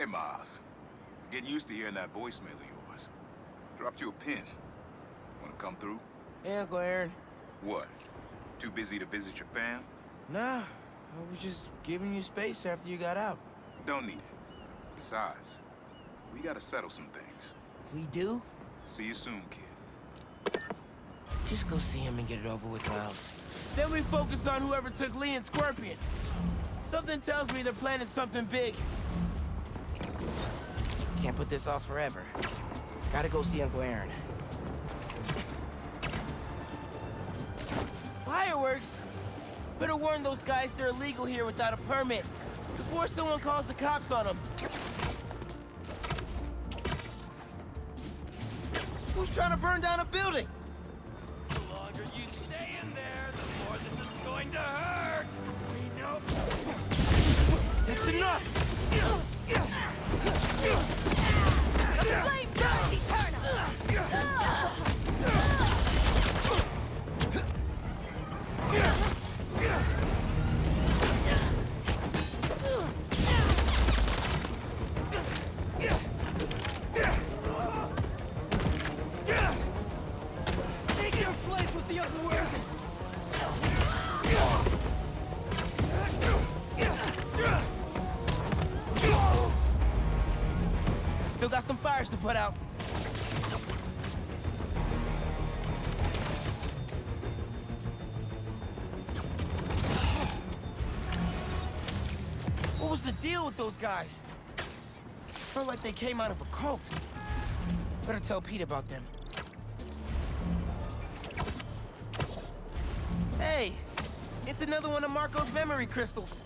Miles. I was getting used to hearing that voicemail of yours. Dropped you a pin. Wanna come through? Yeah, Uncle Aaron. What? Too busy to visit your fam? Nah, I was just giving you space after you got out. Don't need it. Besides, we gotta settle some things. We do? See you soon, kid. Just go see him and get it over with, Miles. Then we focus on whoever took Lee and Scorpion. Something tells me they're planning something big. Can't put this off forever. Gotta go see Uncle Aaron. Fireworks? Better warn those guys they're illegal here without a permit before someone calls the cops on them. Who's trying to burn down a building? The longer you stay in there, the more this is going to hurt. We know. That's enough! The flame burns eternal! Take your place with the other world. Still got some fires to put out. What was the deal with those guys? Felt like they came out of a cult. Better tell Pete about them. Hey, it's another one of Marco's memory crystals.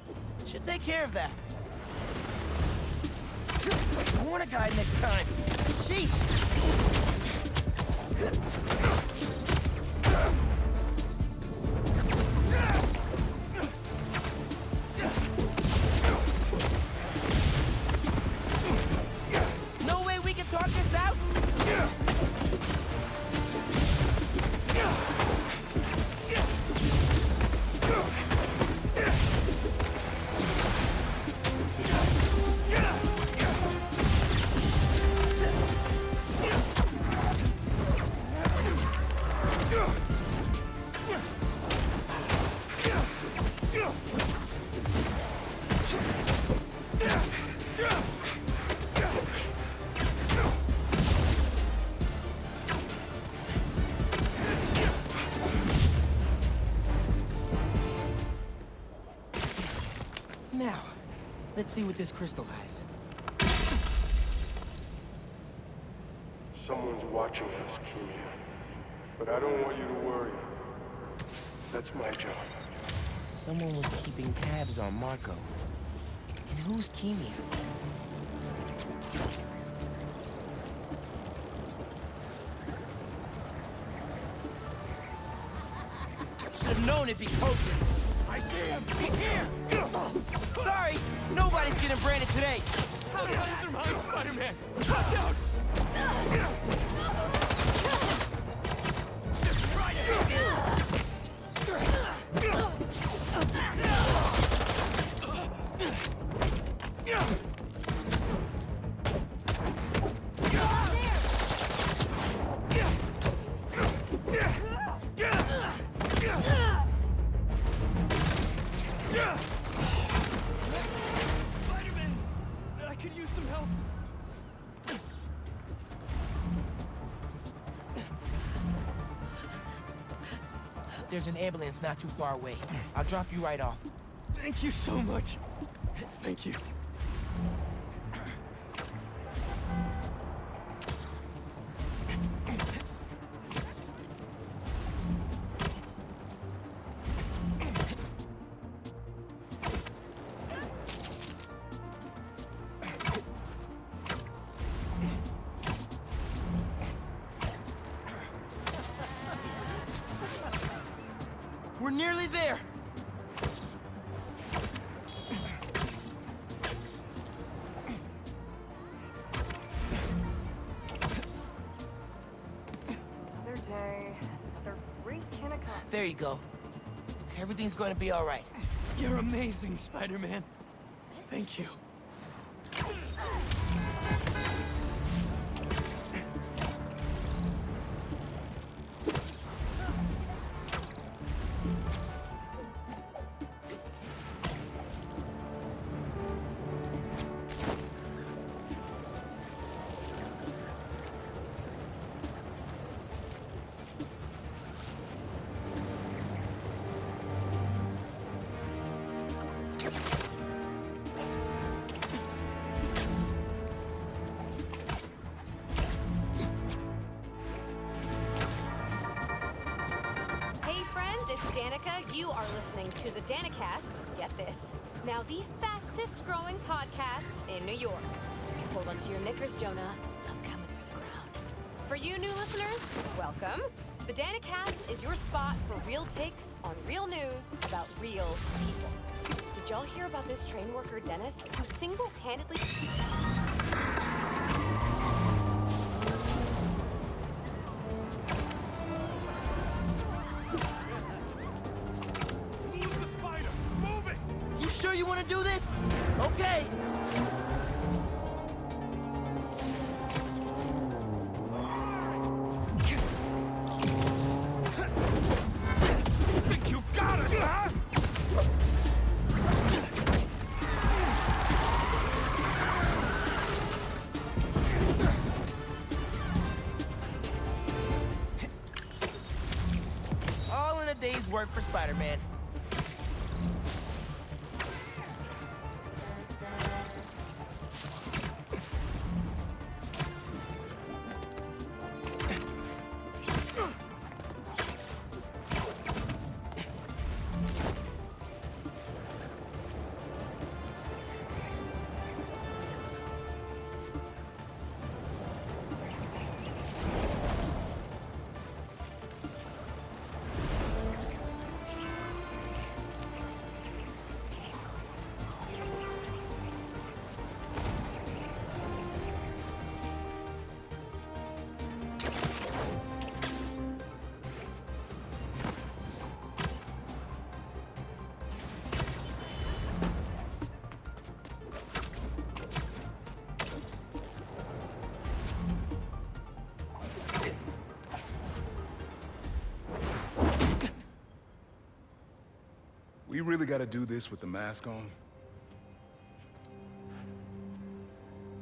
Should take care of that. Warn a guy next time. Sheesh. No way we can talk this out? Now, let's see what this crystal has. Someone's watching us, Kimia. But I don't want you to worry. That's my job. Someone was keeping tabs on Marco. And who's Kimia? Should've known it'd be hopeless. I see him. He's here. Sorry, nobody's getting branded today. How do I behind Spider-Man? Watch out! Just try to Spider-Man, I could use some help. There's an ambulance not too far away. I'll drop you right off. Thank you so much. Thank you. We're nearly there. Another day, another freak in a costume. There you go. Everything's going to be all right. You're amazing, Spider-Man. Thank you. Hey friends, it's Danica. You are listening to the Danicast. Get this. Now the fastest growing podcast in New York. Hold on to your knickers, Jonah. I'm coming for the ground. For you new listeners, welcome. The Danicast is your spot for real takes on real news about real people. Did y'all hear about this train worker, Dennis, who single-handedly... Move the spider! Move it! You sure you want to do this? Okay. Think you got it, huh? All in a day's work for Spider-Man. We really gotta do this with the mask on?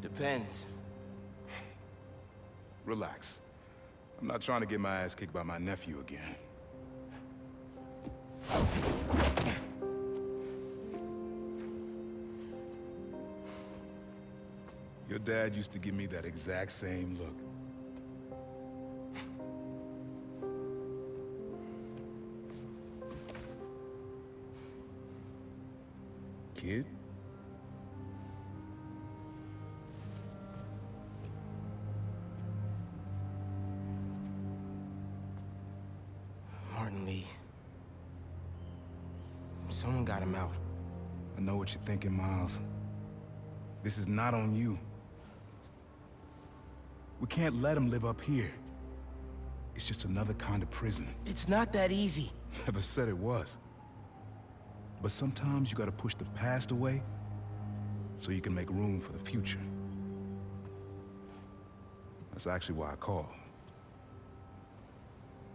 Depends. Relax. I'm not trying to get my ass kicked by my nephew again. Your dad used to give me that exact same look. Kid? Martin Lee. Someone got him out. I know what you're thinking, Miles. This is not on you. We can't let him live up here. It's just another kind of prison. It's not that easy. Never said it was. But sometimes you gotta push the past away so you can make room for the future. That's actually why I called.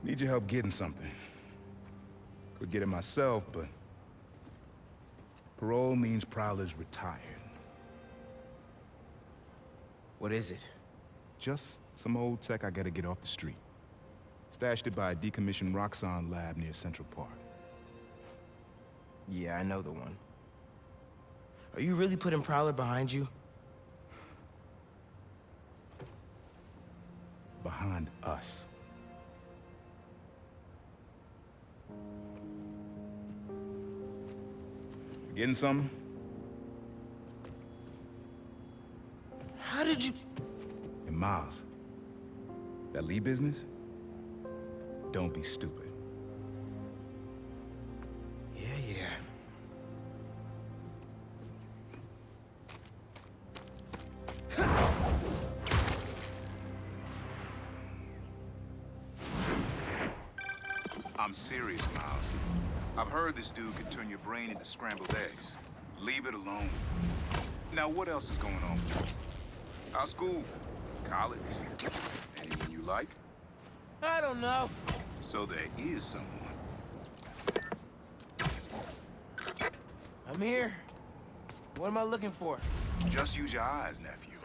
Need your help getting something. Could get it myself, but parole means Prowler's retired. What is it? Just some old tech I gotta get off the street. Stashed it by a decommissioned Roxxon lab near Central Park. Yeah, I know the one. Are you really putting Prowler behind you? Behind us. You getting something? How did you... And Miles, that Lee business? Don't be stupid. Yeah. I'm serious, Miles. I've heard this dude can turn your brain into scrambled eggs. Leave it alone. Now, what else is going on with you? How's school? College? Anyone you like? I don't know. So there is someone. I'm here. What am I looking for? Just use your eyes, nephew.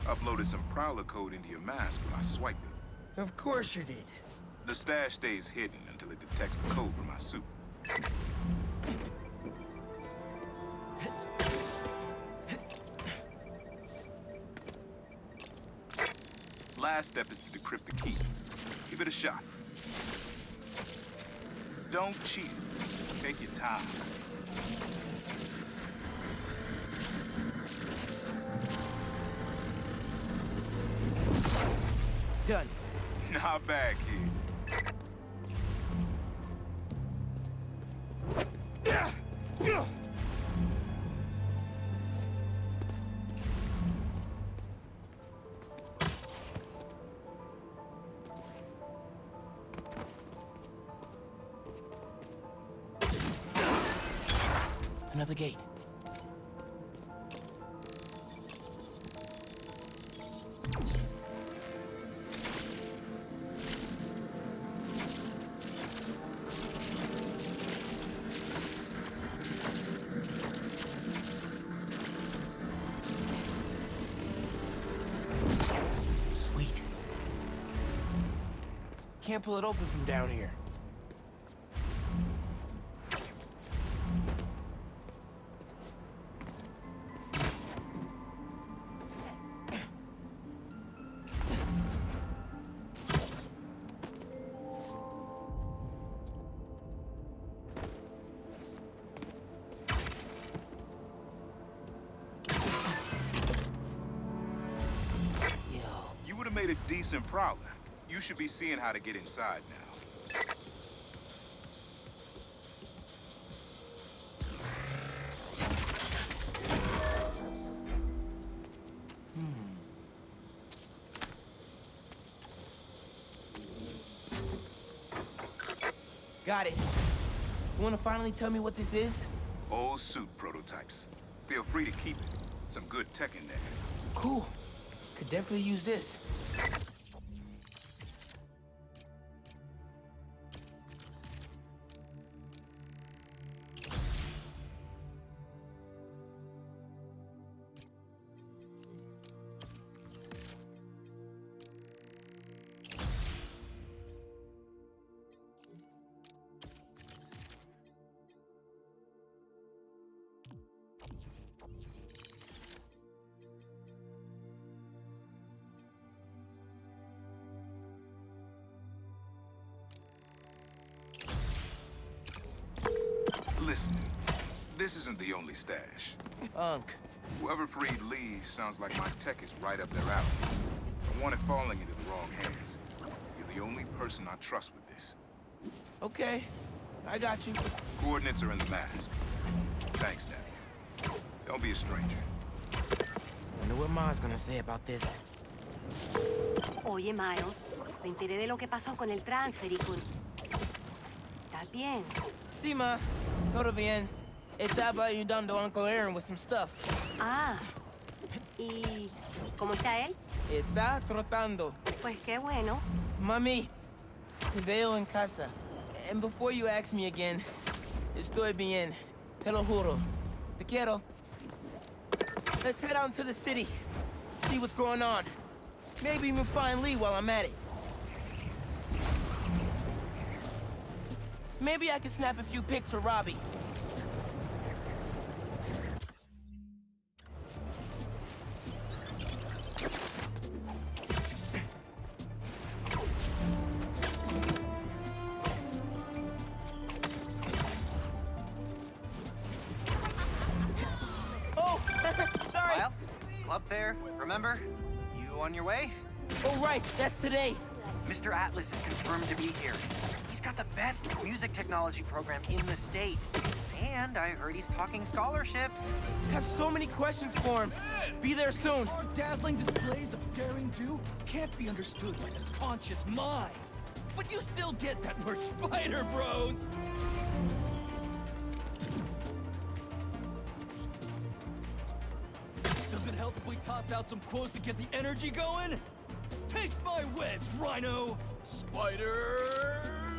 Uploaded some Prowler code into your mask when I swiped it. Of course you did. The stash stays hidden until it detects the code from my suit. Last step is to decrypt the key. Give it a shot. Don't cheat. Take your time. Done. Not bad, kid. Another gate. Sweet. Can't pull it open from down here. You would have made a decent Prowler. You should be seeing how to get inside now. Got it. You want to finally tell me what this is? Old suit prototypes. Feel free to keep it. Some good tech in there. Cool. Could definitely use this. Listen, this isn't the only stash. Unk. Whoever freed Lee sounds like my tech is right up their alley. I want it falling into the wrong hands. You're the only person I trust with this. Okay. I got you. Coordinates are in the mask. Thanks, nephew. Don't be a stranger. Wonder what Ma's gonna say about this. Oye, Miles, me enteré de lo que pasó con el transfer y con... ¿Estás bien? Sí, Ma. Todo bien. Estaba ayudando a Uncle Aaron with some stuff. Ah. ¿Y cómo está él? Está trotando. Pues qué bueno. Mami, te veo en casa. And before you ask me again, estoy bien. Te lo juro. Te quiero. Let's head out into the city. See what's going on. Maybe even find Lee while I'm at it. Maybe I can snap a few pics for Robbie. Oh, sorry. Miles, club fair, remember? You on your way? Oh, right, that's today. Mr. Atlas is confirmed to be here. He's got the best music technology program in the state. And I heard he's talking scholarships. I have so many questions for him. Be there soon. Our dazzling displays of daring do can't be understood by the conscious mind. But you still get that we're Spider Bros! Does it help help if we tossed out some quotes to get the energy going? Taste my webs, Rhino! Spider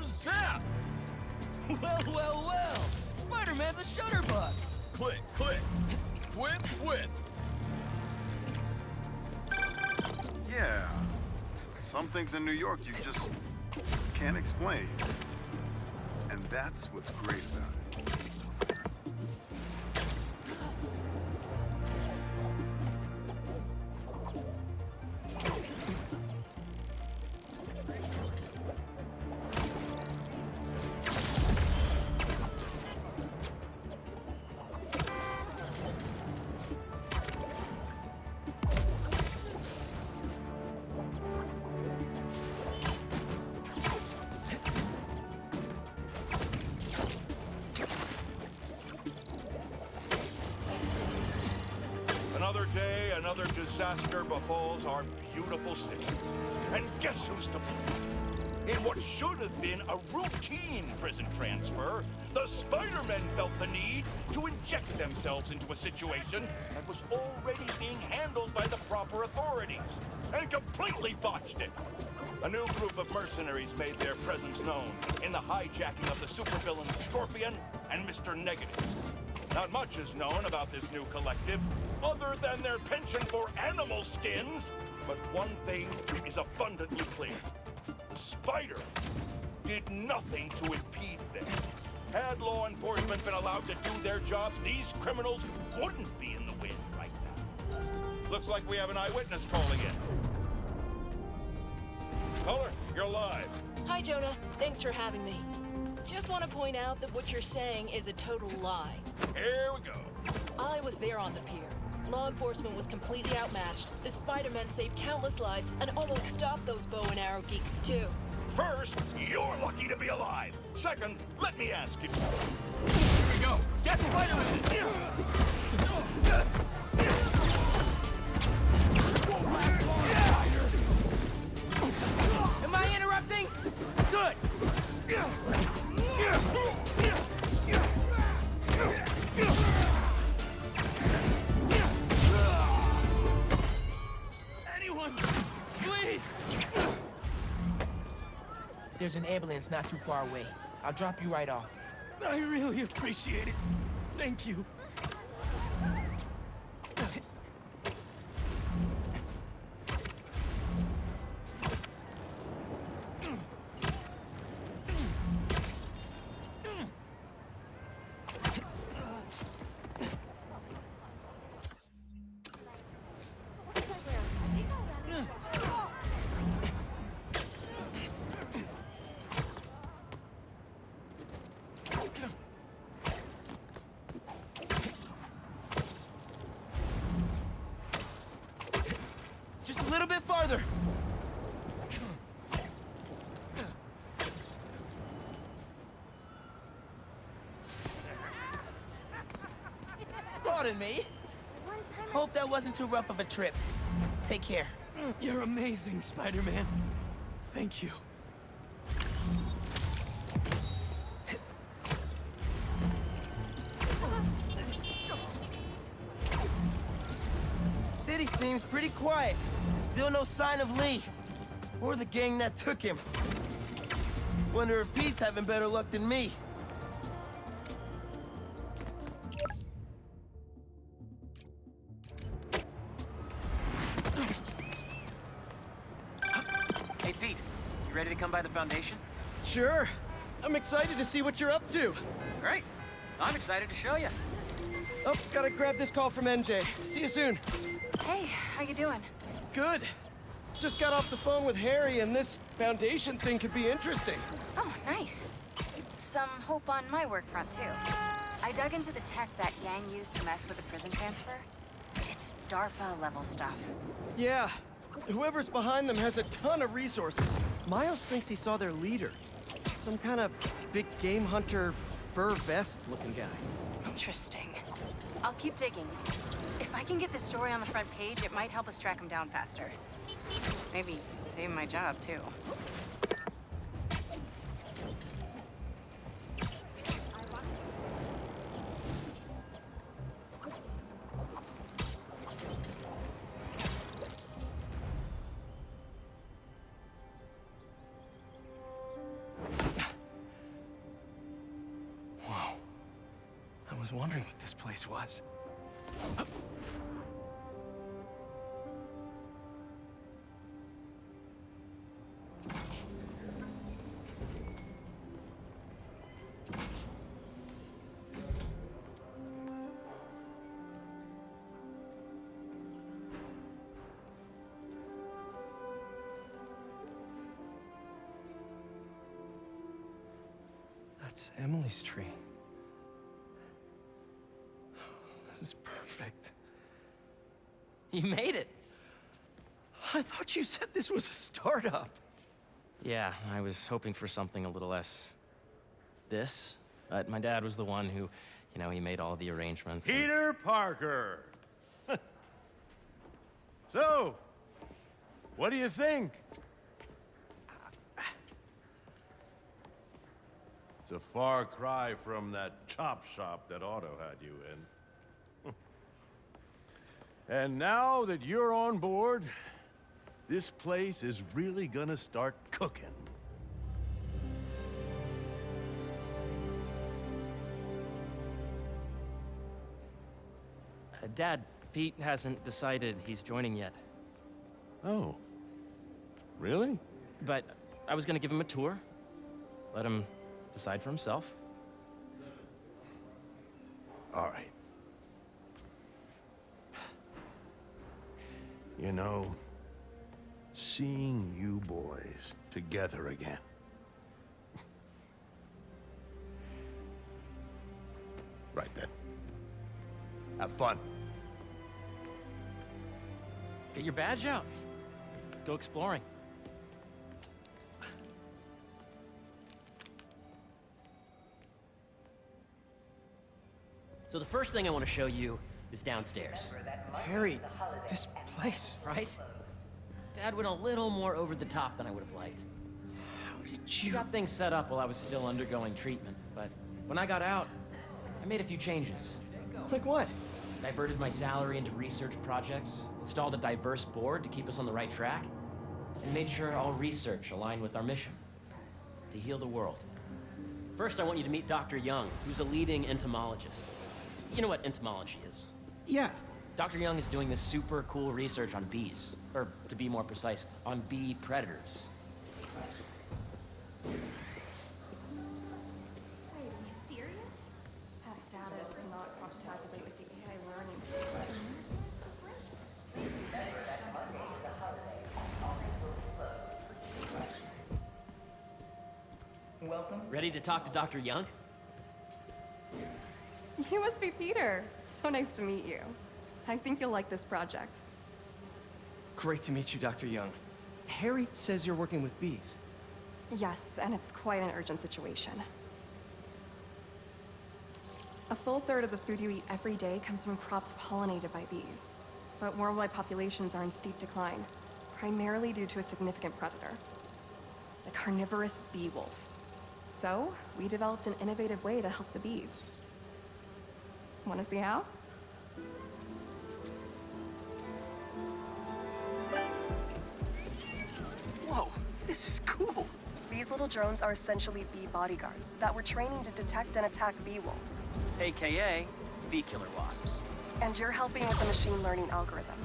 zap! Well! Spider-Man's a shutterbug! Click, click! Whip, whip! Yeah. Some things in New York you just can't explain. And that's what's great about it. Another day, another disaster befalls our beautiful city. And guess who's to blame? In what should have been a routine prison transfer, the Spider-Men felt the need to inject themselves into a situation that was already being handled by the proper authorities, and completely botched it. A new group of mercenaries made their presence known in the hijacking of the supervillain Scorpion and Mr. Negative. Not much is known about this new collective, other than their penchant for animal skins. But one thing is abundantly clear. The Spider did nothing to impede them. Had law enforcement been allowed to do their jobs, these criminals wouldn't be in the wind right now. Looks like we have an eyewitness calling in. Caller, you're live. Hi, Jonah. Thanks for having me. Just want to point out that what you're saying is a total lie. Here we go. I was there on the pier. Law enforcement was completely outmatched. The Spider-Men saved countless lives and almost stopped those bow and arrow geeks, too. First, you're lucky to be alive. Second, let me ask you. Here we go! Get Spider-Man! Am I interrupting? Good! Anyone, please! There's an ambulance not too far away. I'll drop you right off. I really appreciate it. Thank you. Just a little bit farther. Pardon me. Hope that wasn't too rough of a trip. Take care. You're amazing, Spider-Man. Thank you. City seems pretty quiet. Still no sign of Lee. Or the gang that took him. Wonder if Pete's having better luck than me. Hey, Pete. You ready to come by the Foundation? Sure. I'm excited to see what you're up to. Great. I'm excited to show you. Oh, gotta grab this call from MJ. See you soon. Hey, how you doing? Good. Just got off the phone with Harry, and this Foundation thing could be interesting. Oh, nice. Some hope on my work front, too. I dug into the tech that Yang used to mess with the prison transfer. It's DARPA-level stuff. Yeah. Whoever's behind them has a ton of resources. Miles thinks he saw their leader. Some kind of big game hunter, fur vest-looking guy. Interesting. I'll keep digging. If I can get this story on the front page, it might help us track him down faster. Maybe save my job, too. was wondering what this place was. That's Emily's tree. This is perfect. You made it. I thought you said this was a startup. Yeah, I was hoping for something a little less this, but my dad was the one who, you know, he made all the arrangements. and- Peter Parker! So, what do you think? It's a far cry from that chop shop that Otto had you in. And now that you're on board, this place is really gonna start cooking. Dad, Pete hasn't decided he's joining yet. Oh. Really? But I was gonna give him a tour. Let him decide for himself. All right. You know, seeing you boys together again. Right then. Have fun. Get your badge out. Let's go exploring. So the first thing I want to show you is downstairs. Harry, this place. Right? Dad went a little more over the top than I would have liked. How did I you... got things set up while I was still undergoing treatment, but when I got out, I made a few changes. Like what? Diverted my salary into research projects, installed a diverse board to keep us on the right track, and made sure all research aligned with our mission, to heal the world. First, I want you to meet Dr. Young, who's a leading entomologist. You know what entomology is? Yeah. Dr. Young is doing this super cool research on bees, or to be more precise, on bee predators. Wait, are you serious? That data does not cross-tabulate with the AI learning. Welcome. Ready to talk to Dr. Young? You must be Peter. So nice to meet you. I think you'll like this project. Great to meet you, Dr. Young. Harry says you're working with bees. Yes, and it's quite an urgent situation. A full third of the food you eat every day comes from crops pollinated by bees. But worldwide populations are in steep decline, primarily due to a significant predator, the carnivorous bee wolf. So, we developed an innovative way to help the bees. Want to see how? Whoa, this is cool. These little drones are essentially bee bodyguards that we're training to detect and attack bee wolves. AKA bee killer wasps. And you're helping with the machine learning algorithm.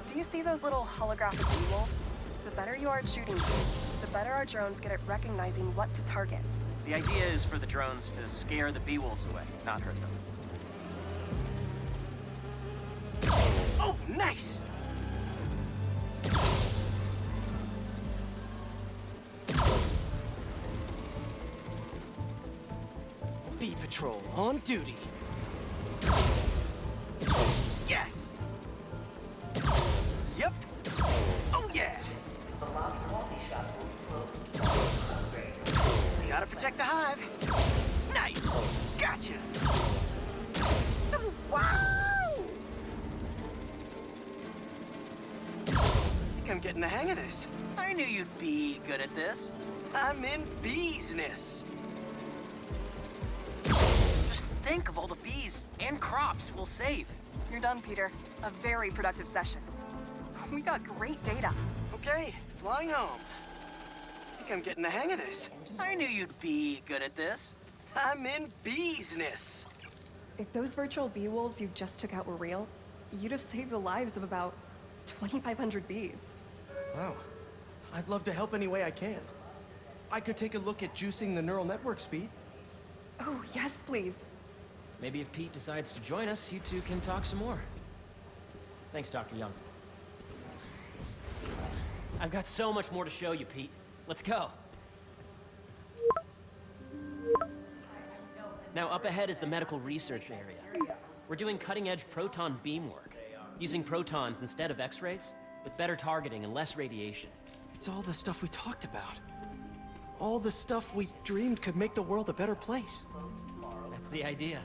Do you see those little holographic bee wolves? The better you are at shooting these, the better our drones get at recognizing what to target. The idea is for the drones to scare the bee wolves away, not hurt them. Oh, nice! Bee Patrol on duty. Yes! Yep! Oh, yeah! Gotta protect the hive. Nice! Gotcha! Wow! Think I'm getting the hang of this. I knew you'd be good at this. I'm in beesness. Just think of all the bees and crops we'll save. You're done, Peter. A very productive session. We got great data. Okay, flying home. Think I'm getting the hang of this. I knew you'd be good at this. I'm in beesness. If those virtual bee wolves you just took out were real, you'd have saved the lives of about 2,500 bees. Wow. I'd love to help any way I can. I could take a look at juicing the neural network speed. Oh, yes, please. Maybe if Pete decides to join us, you two can talk some more. Thanks, Dr. Young. I've got so much more to show you, Pete. Let's go. Now, up ahead is the medical research area. We're doing cutting-edge proton beam work, using protons instead of X-rays, with better targeting and less radiation. It's all the stuff we talked about. All the stuff we dreamed could make the world a better place. That's the idea.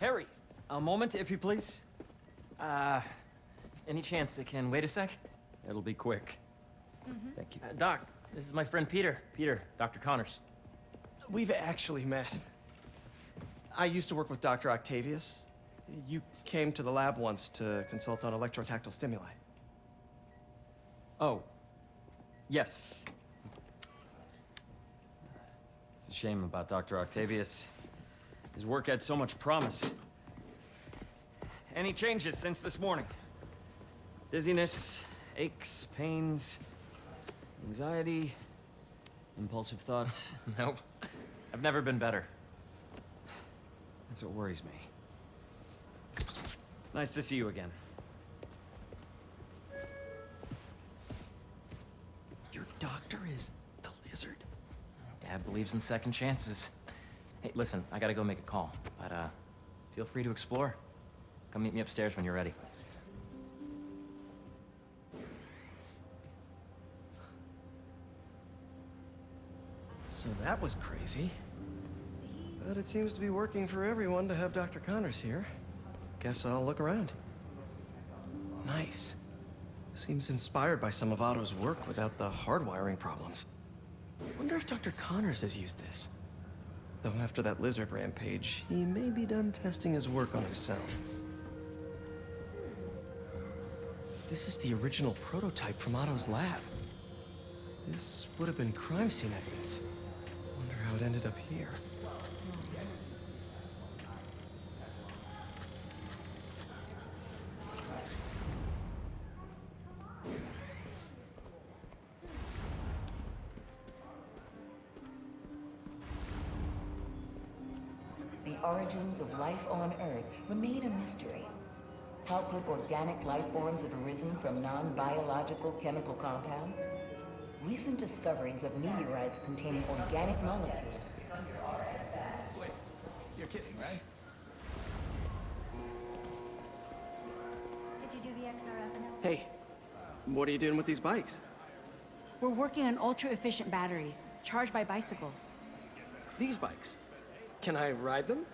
Harry, a moment, if you please. Any chance it can wait a sec? It'll be quick. Thank you. Doc, this is my friend Peter. Peter, Dr. Connors. We've actually met. I used to work with Dr. Octavius. You came to the lab once to consult on electrotactile stimuli. Oh. Yes. It's a shame about Dr. Octavius. His work had so much promise. Any changes since this morning? Dizziness, aches, pains, anxiety, impulsive thoughts? Nope. I've never been better. That's what worries me. Nice to see you again. Your doctor is the lizard? Dad believes in second chances. Hey, listen, I gotta go make a call, but feel free to explore. Come meet me upstairs when you're ready. So that was crazy. But it seems to be working for everyone to have Dr. Connors here. Guess I'll look around. Nice. Seems inspired by some of Otto's work without the hardwiring problems. Wonder if Dr. Connors has used this. Though after that lizard rampage, he may be done testing his work on himself. This is the original prototype from Otto's lab. This would have been crime scene evidence. Wonder how it ended up here. The origins of life on Earth remain a mystery. How could organic life forms have arisen from non-biological chemical compounds? Recent discoveries of meteorites containing organic molecules. Wait, you're kidding, right? Did you do the XRF analysis? Hey, what are you doing with these bikes? We're working on ultra-efficient batteries, charged by bicycles. These bikes? Can I ride them?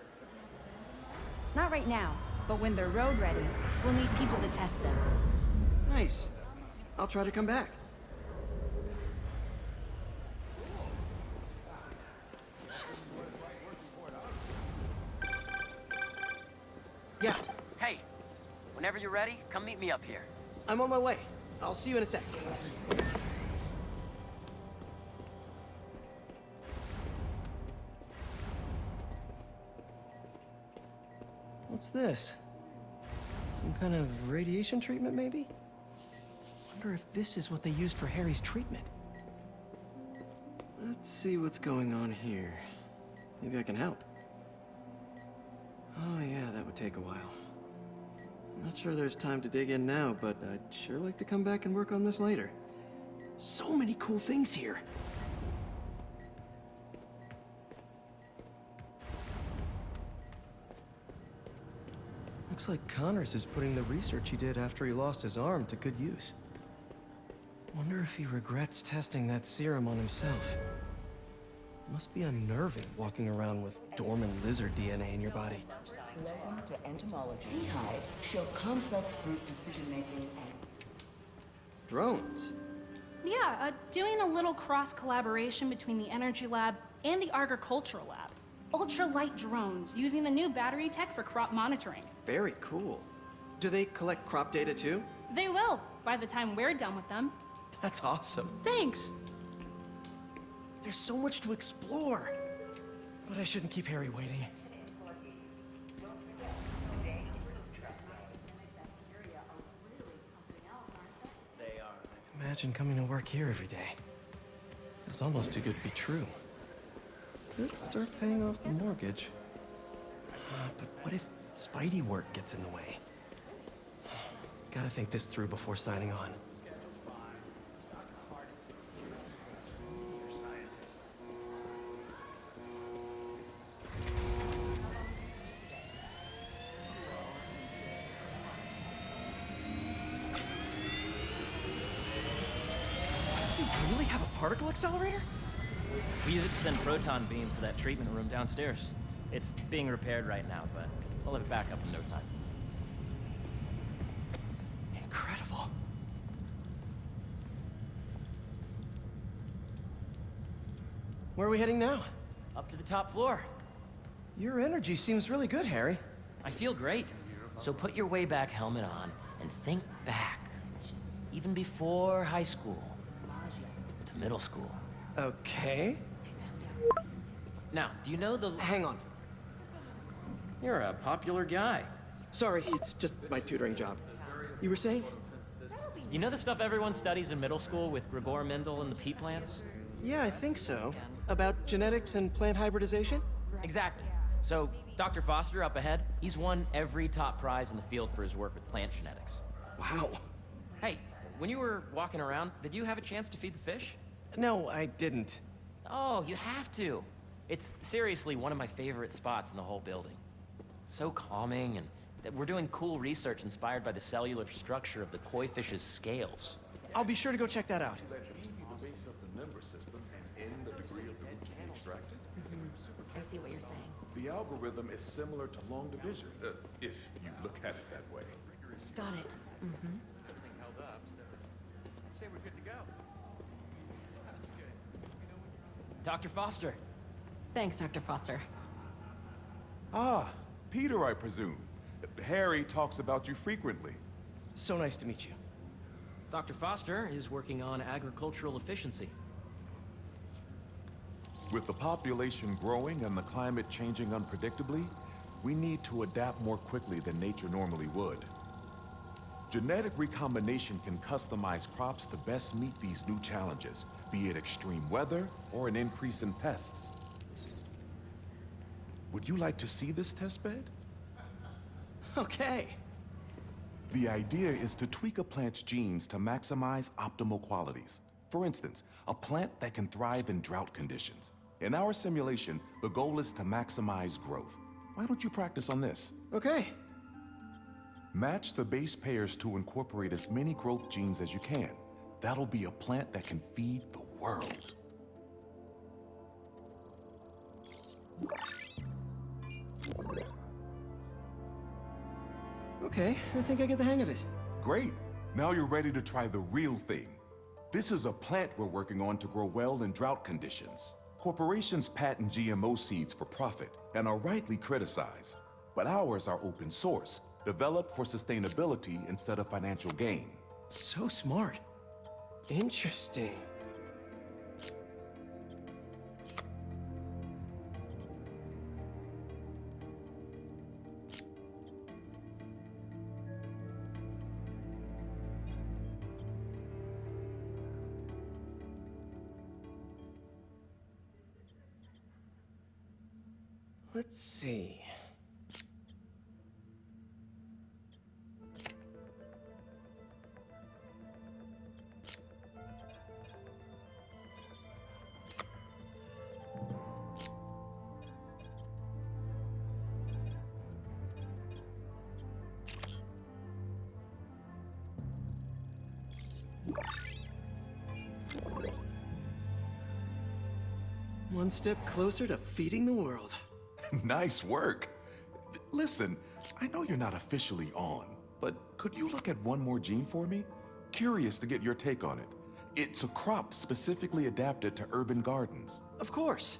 Not right now, but when they're road ready, we'll need people to test them. Nice. I'll try to come back. Yeah. Hey, whenever you're ready, come meet me up here. I'm on my way. I'll see you in a sec. What's this? Some kind of radiation treatment, maybe? Wonder if this is what they used for Harry's treatment. Let's see what's going on here. Maybe I can help. Oh yeah, that would take a while. I'm not sure there's time to dig in now, but I'd sure like to come back and work on this later. So many cool things here. Looks like Connors is putting the research he did after he lost his arm to good use. Wonder if he regrets testing that serum on himself. Must be unnerving walking around with dormant lizard DNA in your body. Welcome to entomology. Beehives show complex group decision-making and... Drones? Yeah, doing a little cross-collaboration between the Energy Lab and the Agricultural Lab. Ultralight drones using the new battery tech for crop monitoring. Very cool. Do they collect crop data too? They will, by the time we're done with them. That's awesome. Thanks. There's so much to explore. But I shouldn't keep Harry waiting. Imagine coming to work here every day. It's almost too good to be true. Could start paying off the mortgage. But what if Spidey work gets in the way? Gotta think this through before signing on. You really have a particle accelerator? We use it to send proton beams to that treatment room downstairs. It's being repaired right now, but we'll have it back up in no time. Incredible. Where are we heading now? Up to the top floor. Your energy seems really good, Harry. I feel great. So put your way back helmet on and think back. Even before high school. To middle school. Okay. Now, do you know the... Hang on. You're a popular guy. Sorry, it's just my tutoring job. You were saying? You know the stuff everyone studies in middle school with Gregor Mendel and the pea plants? Yeah, I think so. About genetics and plant hybridization? Exactly. So, Dr. Foster up ahead, he's won every top prize in the field for his work with plant genetics. Wow. Hey, when you were walking around, did you have a chance to feed the fish? No, I didn't. Oh, you have to. It's seriously one of my favorite spots in the whole building. So calming, and that we're doing cool research inspired by the cellular structure of the koi fish's scales. I'll be sure to go check that out. The base of the member system and end the degree of the root to be extracted. I see what you're saying. The algorithm is similar to long division, if you look at it that way. Got it. Everything held up, so I'd say we're good to go. Sounds good. Dr. Foster. Thanks, Dr. Foster. Ah, Peter, I presume. Harry talks about you frequently. So nice to meet you. Dr. Foster is working on agricultural efficiency. With the population growing and the climate changing unpredictably, we need to adapt more quickly than nature normally would. Genetic recombination can customize crops to best meet these new challenges, be it extreme weather or an increase in pests. Would you like to see this testbed? Okay. The idea is to tweak a plant's genes to maximize optimal qualities. For instance, a plant that can thrive in drought conditions. In our simulation, the goal is to maximize growth. Why don't you practice on this? Okay. Match the base pairs to incorporate as many growth genes as you can. That'll be a plant that can feed the world. Okay, I think I get the hang of it. Great. Now you're ready to try the real thing. This is a plant we're working on to grow well in drought conditions. Corporations patent GMO seeds for profit and are rightly criticized. But ours are open source, developed for sustainability instead of financial gain. So smart. Interesting. Let's see. One step closer to feeding the world. Nice work. Listen, I know you're not officially on, but could you look at one more gene for me? Curious to get your take on it. It's a crop specifically adapted to urban gardens. Of course.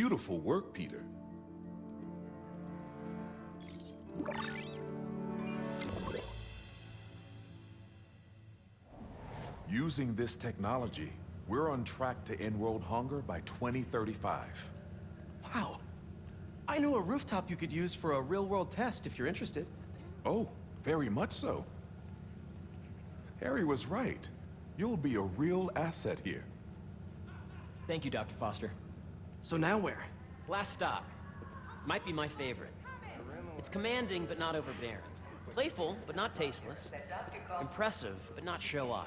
Beautiful work, Peter. Using this technology, we're on track to end world hunger by 2035. Wow. I know a rooftop you could use for a real-world test if you're interested. Oh, very much so. Harry was right. You'll be a real asset here. Thank you, Dr. Foster. So now where? Last stop. Might be my favorite. It's commanding, but not overbearing. Playful, but not tasteless. Impressive, but not show-offy.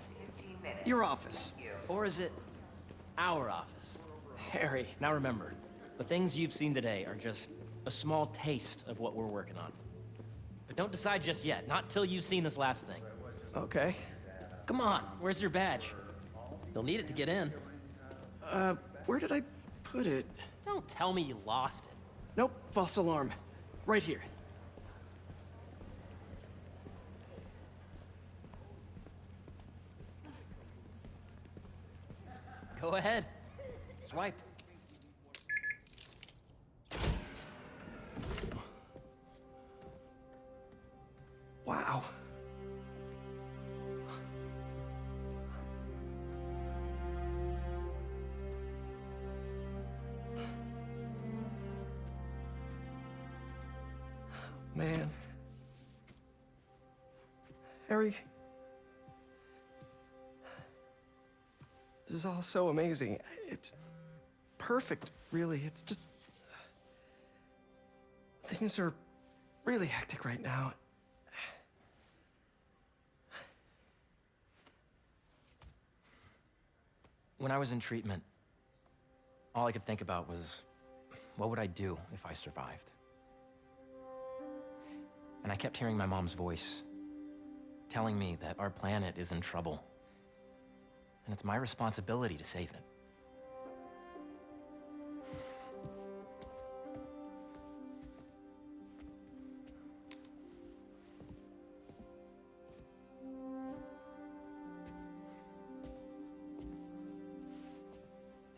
Your office. Or is it our office? Harry. Now remember, the things you've seen today are just a small taste of what we're working on. But don't decide just yet, not till you've seen this last thing. Okay. Come on, where's your badge? You'll need it to get in. Where did I put it? Don't tell me you lost it. Nope, false alarm. Right here. Go ahead. Swipe. Wow. Man. Harry. This is all so amazing. It's perfect, really. It's just... Things are really hectic right now. When I was in treatment, all I could think about was, what would I do if I survived? And I kept hearing my mom's voice, telling me that our planet is in trouble, and it's my responsibility to save it.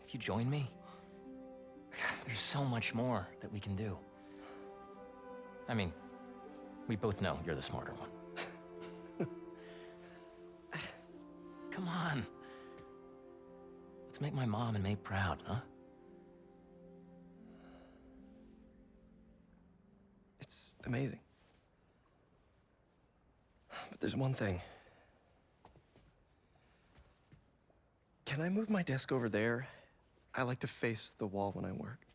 If you join me, there's so much more that we can do. I mean, we both know you're the smarter one. Come on. Let's make my mom and May proud, huh? It's amazing. But there's one thing. Can I move my desk over there? I like to face the wall when I work.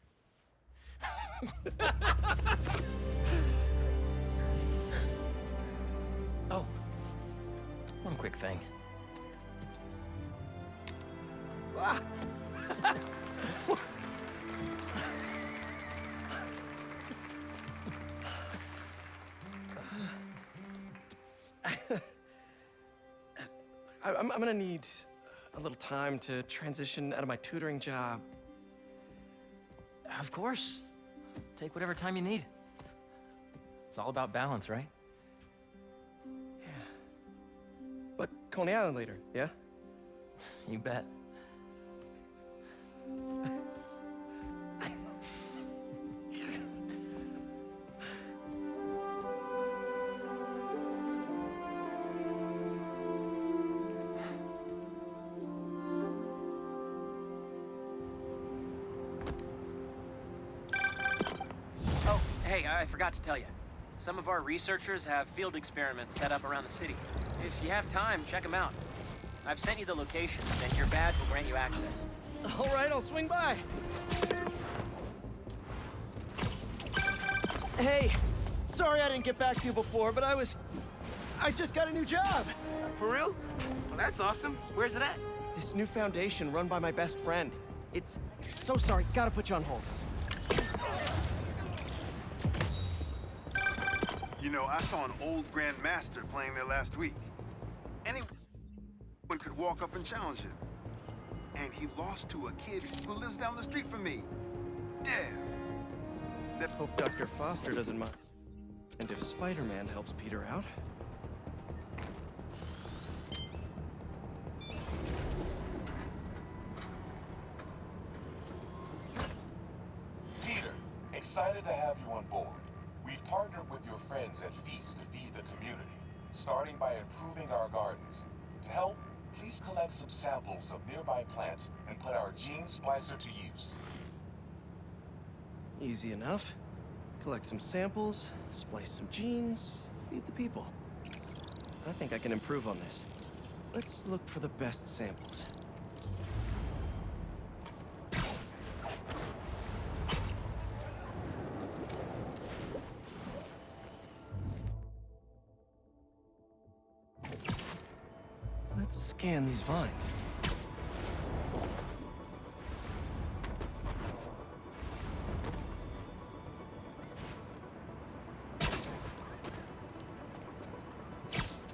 Oh, one quick thing. Ah. I'm gonna need a little time to transition out of my tutoring job. Of course. Take whatever time you need. It's all about balance, right? Yeah. But Coney Island later, yeah? You bet. Oh, hey, I forgot to tell you. Some of our researchers have field experiments set up around the city. If you have time, check them out. I've sent you the location, and your badge will grant you access. All right, I'll swing by. Hey, sorry I didn't get back to you before, but I just got a new job. For real? Well, that's awesome. Where's it at? This new foundation run by my best friend. It's... So sorry, gotta put you on hold. You know, I saw an old Grand Master playing there last week. Anyone could walk up and challenge him. And he lost to a kid who lives down the street from me. Dev. Hope Dr. Foster doesn't mind. And if Spider-Man helps Peter out... excited to have you on board. We've partnered with your friends at Feast to feed the community, starting by improving our gardens. To help, please collect some samples of nearby plants and put our gene splicer to use. Easy enough. Collect some samples, splice some genes, feed the people. I think I can improve on this. Let's look for the best samples. Let's scan these vines.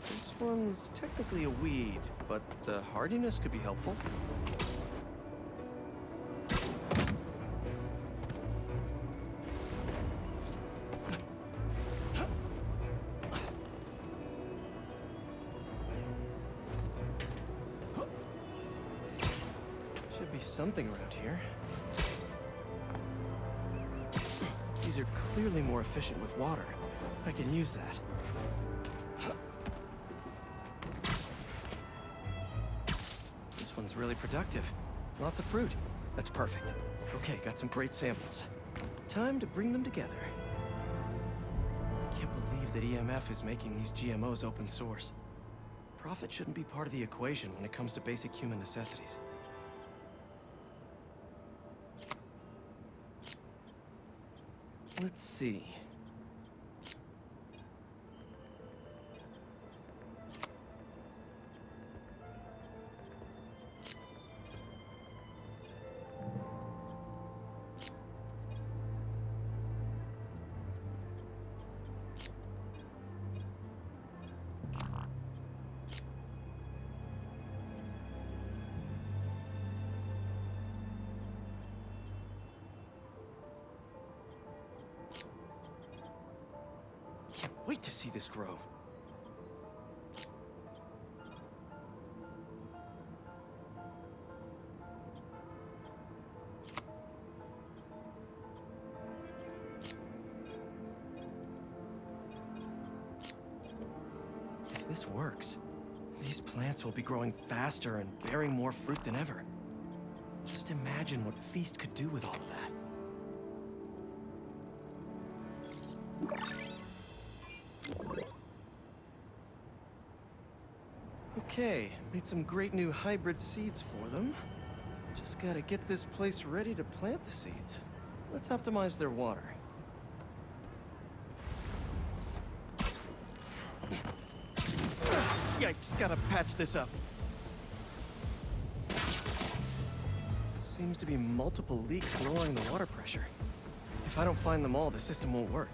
This one's technically a weed, but the hardiness could be helpful. Should be something around here. These are clearly more efficient with water. I can use that. This one's really productive. Lots of fruit. That's perfect. Okay, got some great samples. Time to bring them together. Can't believe that EMF is making these GMOs open source. Profit shouldn't be part of the equation when it comes to basic human necessities. Let's see. Can't wait to see this grow. If this works, these plants will be growing faster and bearing more fruit than ever. Just imagine what Feast could do with all of that. Okay, made some great new hybrid seeds for them. Just gotta get this place ready to plant the seeds. Let's optimize their water. Yikes, gotta patch this up. Seems to be multiple leaks lowering the water pressure. If I don't find them all, the system won't work.